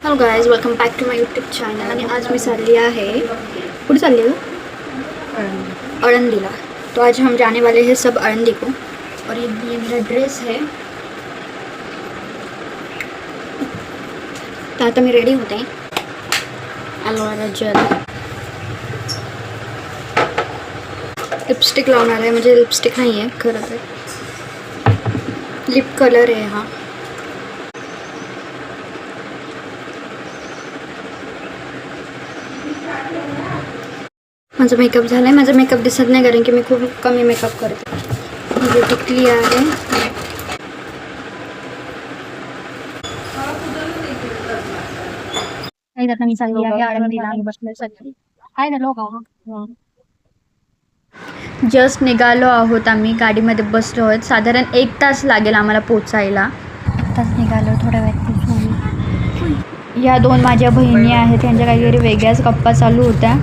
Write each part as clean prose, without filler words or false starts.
Hello guys, welcome back to my YouTube channel. आणि आज मी चालली आहे, कुठे चालली है? आळंदीला। तो आज हम जाने वाले हैं सब आळंदी को। और ये मेरा ड्रेस है। तो आता मी रेडी होते हैं। एलोवेरा जेल, लिपस्टिक लावणार आहे। म्हणजे लिपस्टिक नाही आहे खरं तर, लिप कलर आहे हा। माझा मेकअप झाला आहे। माझा मेकअप दिसत नाही कारण की मी खूप कमी मेकअप करते। ही टिकली आहे। मी चालली आहे आळंदीला। आहे ना लोक जस्ट निघालो आहोत आम्ही, गाडीमध्ये बसलो आहोत। साधारण 1 तास लागेल आम्हाला पोचायला। आताच निघालो, थोड्या वेळात। या 2 माझ्या बहिणी आहेत, त्यांच्या काहीतरी वेगळ्याच गप्पा चालू होत्या।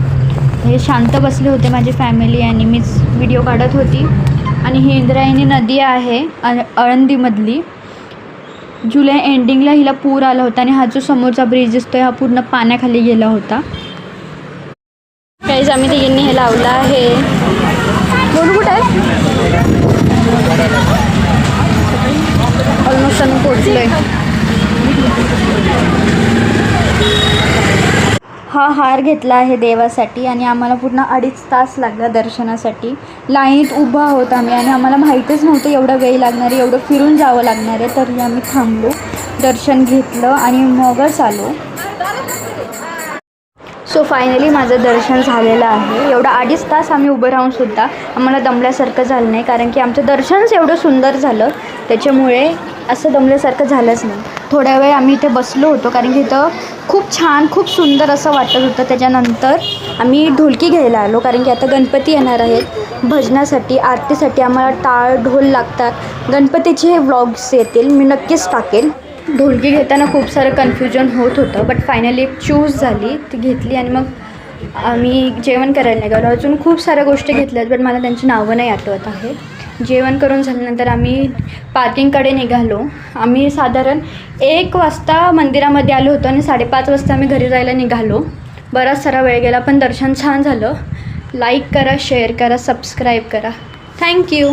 हे शांत बसले होते माझी फॅमिली आणि मीच व्हिडिओ काढत होती। आणि ही इंद्रायणी नदी आहे आळंदीमधली। जुलै एंडिंगला हिला पूर आला होता आणि हा जो समोरचा ब्रिज दिसतोय हा पूर्ण पाण्याखाली गेला होता। काहीच आम्ही तिघींनी हे लावलं आहे। बोलू कुठे आहे? ऑलमोस्ट आम्ही पोचलोय। हा हार घेतला आहे देवासाठी आणि आम्हाला पूर्ण 2.5 तास लागला दर्शनासाठी। लाईनीत उभा आहोत आम्ही आणि आम्हाला माहीतच नव्हतं एवढा वेळ लागणार आहे, एवढं फिरून जावं लागणार आहे। तरी आम्ही थांबलो, दर्शन घेतलं आणि मगच आलो। सो फायनली माझं दर्शन झालेलं आहे। एवढा 2.5 तास आम्ही उभं राहूनसुद्धा आम्हाला दमल्यासारखं झालं नाही, कारण की आमचं दर्शनच एवढं सुंदर झालं, त्याच्यामुळे असं दमल्यासारखं झालंच नाही। थोड्या वेळ आम्ही इथे बसलो होतो कारण की इथं खूप छान, खूप सुंदर असं वाटत होतं। त्याच्यानंतर आम्ही ढोलकी घ्यायला आलो, कारण की आता गणपती येणार आहेत। भजनासाठी, आरतीसाठी आम्हाला टाळ ढोल लागतात। गणपतीचे हे व्लॉग्स येतील, मी नक्कीच टाकेल। ढोलकी घेताना खूप सारं कन्फ्युजन होत होतं, बट फायनली एक चूज झाली, ती घेतली आणि मग आम्ही जेवण करायला निघालो। अजून खूप साऱ्या गोष्टी घेतल्यात, बट मला त्यांची नावं नाही आठवत आहे। जेवण करून झाल्यानंतर आम्ही पार्किंगकडे निघालो। आम्ही साधारण 1 वाजता मंदिरामध्ये आलो होतो आणि 5:30 वाजता आम्ही घरी जायला निघालो। बराच सारा वेळ गेला, पण दर्शन छान झालं। लाईक करा, शेअर करा, सबस्क्राईब करा। थँक्यू।